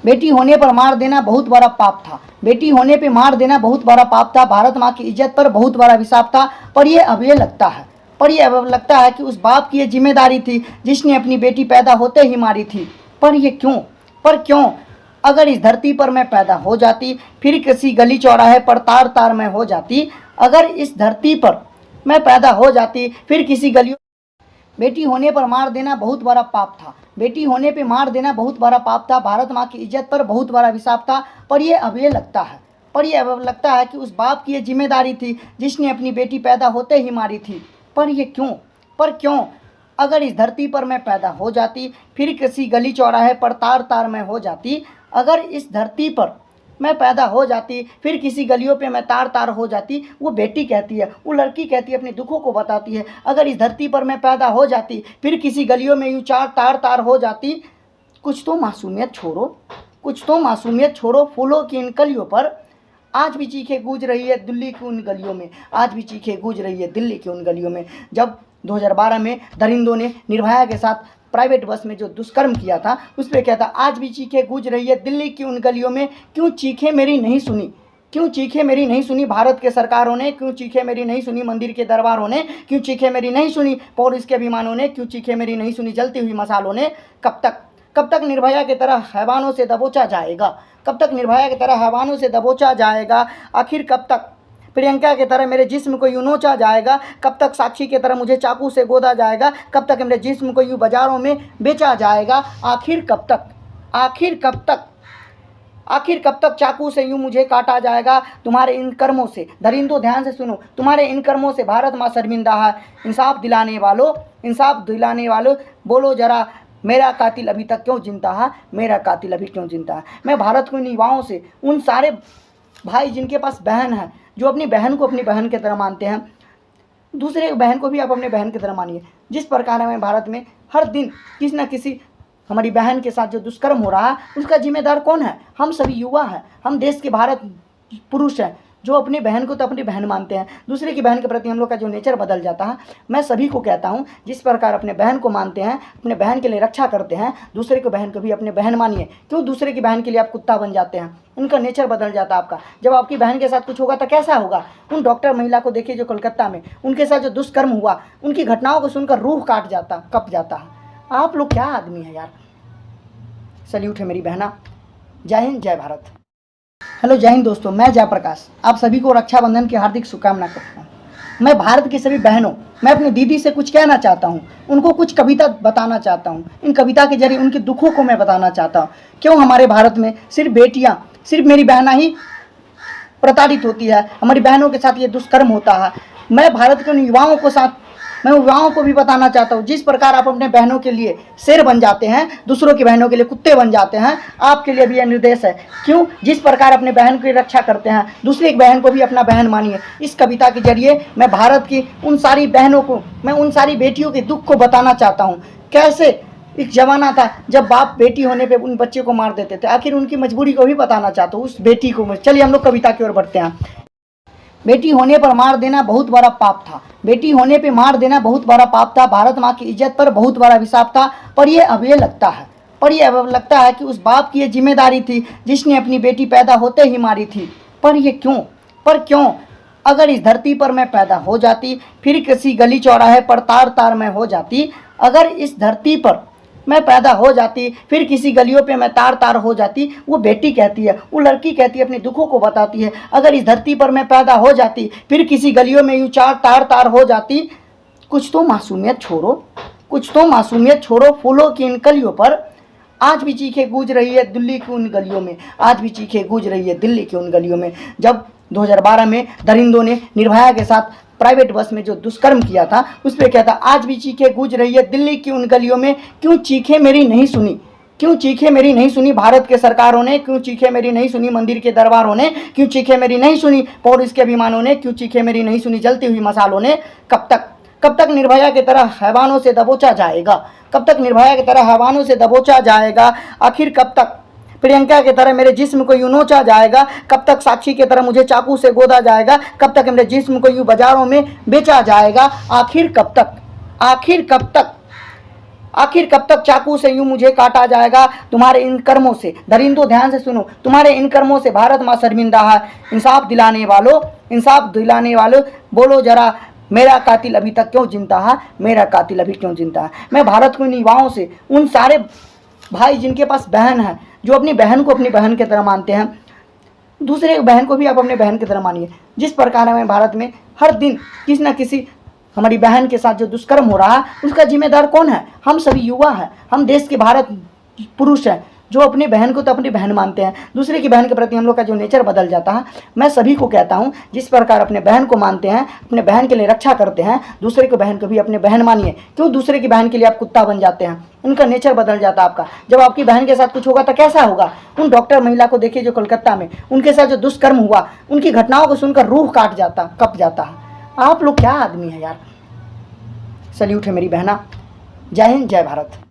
बेटी होने पर मार देना बहुत बड़ा पाप था। बेटी होने पे मार देना बहुत बड़ा पाप था। भारत माँ की इज्जत पर बहुत बड़ा अभिशाप था। पर ये अब ये लगता है कि उस बाप की ये जिम्मेदारी थी जिसने अपनी बेटी पैदा होते ही मारी थी। पर ये क्यों? पर क्यों? अगर इस धरती पर मैं पैदा हो जाती, फिर किसी गली चौराहे पर तार तार में हो जाती। अगर इस धरती पर मैं पैदा हो जाती, फिर किसी गलियों बेटी होने पर मार देना बहुत बड़ा पाप था। बेटी होने पे मार देना बहुत बड़ा पाप था। भारत माँ की इज्जत पर बहुत बड़ा अभिशाप था। पर ये अब लगता है कि उस बाप की ये जिम्मेदारी थी जिसने अपनी बेटी पैदा होते ही मारी थी। पर ये क्यों? पर क्यों? अगर इस धरती पर मैं पैदा हो जाती, फिर किसी गली चौराहे पर तार तार में हो जाती। अगर इस धरती पर मैं पैदा हो जाती, फिर किसी गलियों पे मैं तार तार हो जाती। वो बेटी कहती है, वो लड़की कहती है, अपने दुखों को बताती है। अगर इस धरती पर मैं पैदा हो जाती, फिर किसी गलियों में यूँ चार तार तार हो जाती। कुछ तो मासूमियत छोड़ो। फूलों की इन कलियों पर आज भी चीखें गूंज रही है दिल्ली की उन गलियों में। जब 2012 में दरिंदों ने निर्भया के साथ प्राइवेट बस में जो दुष्कर्म किया था, उस पर क्या था, आज भी चीखें गूंज रही है दिल्ली की उन गलियों में। क्यों चीखें मेरी नहीं सुनी भारत के सरकारों ने? क्यों चीखें मेरी नहीं सुनी मंदिर के दरबारों ने? क्यों चीखें मेरी नहीं सुनी पुलिस के अभिमानों ने? क्यों चीखें मेरी नहीं सुनी जलती हुई मसालों ने? कब तक निर्भया की तरह हैवानों से दबोचा जाएगा? आखिर कब तक प्रियंका की तरह मेरे जिस्म को यूँ नोचा जाएगा? कब तक साक्षी की तरह मुझे चाकू से गोदा जाएगा? कब तक मेरे जिस्म को यूँ बाजारों में बेचा जाएगा? आखिर कब तक चाकू से यूँ मुझे काटा जाएगा? तुम्हारे इन कर्मों से, दरिंदों ध्यान से सुनो, तुम्हारे इन कर्मों से भारत माँ शर्मिंदा है। इंसाफ दिलाने वालों बोलो जरा, मेरा कातिल अभी क्यों जिंदा है? मैं भारत को इन युवाओं से, उन सारे भाई जिनके पास बहन है, जो अपनी बहन को अपनी बहन की तरह मानते हैं, दूसरे बहन को भी आप अपने बहन की तरह मानिए। जिस प्रकार हमें भारत में हर दिन किसी न किसी हमारी बहन के साथ जो दुष्कर्म हो रहा है, उसका जिम्मेदार कौन है? हम सभी युवा हैं, हम देश के भारत पुरुष हैं, जो अपनी बहन को तो अपनी बहन मानते हैं। दूसरे की बहन के प्रति हम लोग का जो नेचर बदल जाता है। मैं सभी को कहता हूं, जिस प्रकार अपने बहन को मानते हैं, अपने बहन के लिए रक्षा करते हैं, दूसरे की बहन को भी अपने बहन मानिए। क्यों दूसरे की बहन के लिए आप कुत्ता बन जाते हैं? उनका नेचर बदल जाता है आपका। जब आपकी बहन के साथ कुछ होगा तो कैसा होगा? उन डॉक्टर महिला को देखिए जो कोलकाता में उनके साथ जो दुष्कर्म हुआ, उनकी घटनाओं को सुनकर रूह कप जाता है। आप लोग क्या आदमी है यार। सल्यूट है मेरी बहना। जय हिंद, जय भारत। हेलो, जय हिंद दोस्तों, मैं जयप्रकाश आप सभी को रक्षाबंधन की हार्दिक शुभकामना करता हूँ। मैं भारत की सभी बहनों, मैं अपनी दीदी से कुछ कहना चाहता हूँ, उनको कुछ कविता बताना चाहता हूँ। इन कविता के जरिए उनके दुखों को मैं बताना चाहता हूँ। क्यों हमारे भारत में सिर्फ बेटियाँ, सिर्फ मेरी बहना ही प्रताड़ित होती है, हमारी बहनों के साथ ये दुष्कर्म होता है। मैं भारत के उन युवाओं को भी बताना चाहता हूँ, जिस प्रकार आप अपने बहनों के लिए शेर बन जाते हैं, दूसरों की बहनों के लिए कुत्ते बन जाते हैं, आपके लिए भी यह निर्देश है। क्यों? जिस प्रकार अपने बहन की रक्षा करते हैं, दूसरी एक बहन को भी अपना बहन मानिए। इस कविता के जरिए मैं भारत की उन सारी बहनों को, मैं उन सारी बेटियों के दुख को बताना चाहता हूँ। कैसे एक जमाना था जब बाप बेटी होने पे उन बच्चे को मार देते थे, आखिर उनकी मजबूरी को भी बताना चाहता हूँ, उस बेटी को। चलिए हम लोग कविता की ओर बढ़ते हैं। बेटी होने पर मार देना बहुत बड़ा पाप था। बेटी होने पे मार देना बहुत बड़ा पाप था। भारत माँ की इज्जत पर बहुत बड़ा अभिशाप था। पर ये अब लगता है कि उस बाप की ये जिम्मेदारी थी जिसने अपनी बेटी पैदा होते ही मारी थी। पर ये क्यों? पर क्यों? अगर इस धरती पर मैं पैदा हो जाती, फिर किसी गली चौराहे पर तार तार में हो जाती। अगर इस धरती पर मैं पैदा हो जाती, फिर किसी गलियों पे मैं तार तार हो जाती। वो बेटी कहती है, वो लड़की कहती है, अपने दुखों को बताती है। अगर इस धरती पर मैं पैदा हो जाती, फिर किसी गलियों में यूँ चार तार तार हो जाती। कुछ तो मासूमियत छोड़ो। फूलों की इन कलियों पर आज भी चीखें गूंज रही है दिल्ली की उन गलियों में। जब 2012 में दरिंदों ने निर्भया के साथ प्राइवेट बस में जो दुष्कर्म किया था, उस पर क्या था, आज भी चीखें गूंज रही है दिल्ली की उन गलियों में। क्यों चीखें मेरी नहीं सुनी भारत के सरकारों ने? क्यों चीखें मेरी नहीं सुनी मंदिर के दरबारों ने? क्यों चीखें मेरी नहीं सुनी पुलिस के अभिमानों ने? क्यों चीखें मेरी नहीं सुनी जलती हुई मसालों ने? कब तक निर्भया की तरह हैवानों से दबोचा जाएगा? आखिर कब तक प्रियंका की तरह मेरे जिस्म को यूँ नोचा जाएगा? कब तक साक्षी की तरह मुझे चाकू से गोदा जाएगा? कब तक मेरे जिस्म को यूँ बाजारों में बेचा जाएगा? आखिर कब तक आखिर कब तक चाकू से यूं मुझे काटा जाएगा तुम्हारे इन कर्मों से। दरिंदों ध्यान से सुनो, तुम्हारे इन कर्मों से भारत माँ शर्मिंदा है। इंसाफ दिलाने वालों, इंसाफ दिलाने वालों, बोलो जरा मेरा कातिल अभी तक क्यों जिंदा है, मेरा कातिल अभी क्यों जिंदा है। मैं भारत के युवाओं से, उन सारे भाई जिनके पास बहन है, जो अपनी बहन को अपनी बहन की तरह मानते हैं, दूसरे बहन को भी आप अपने बहन की तरह मानिए। जिस प्रकार हमें भारत में हर दिन किसी न किसी हमारी बहन के साथ जो दुष्कर्म हो रहा है, उसका जिम्मेदार कौन है? हम सभी युवा हैं, हम देश के भारत पुरुष हैं, जो अपनी बहन को तो अपनी बहन मानते हैं। दूसरे की बहन के प्रति हम लोग का जो नेचर बदल जाता है। मैं सभी को कहता हूँ, जिस प्रकार अपने बहन को मानते हैं, अपने बहन के लिए रक्षा करते हैं, दूसरे की बहन को भी अपने बहन मानिए। क्यों दूसरे की बहन के लिए आप कुत्ता बन जाते हैं? उनका नेचर बदल जाता है आपका। जब आपकी बहन के साथ कुछ होगा तो कैसा होगा? उन डॉक्टर महिला को देखिए जो कोलकाता में उनके साथ जो दुष्कर्म हुआ, उनकी घटनाओं को सुनकर रूह कप जाता है। आप लोग क्या आदमी है यार। सल्यूट है मेरी बहना। जय हिंद, जय भारत।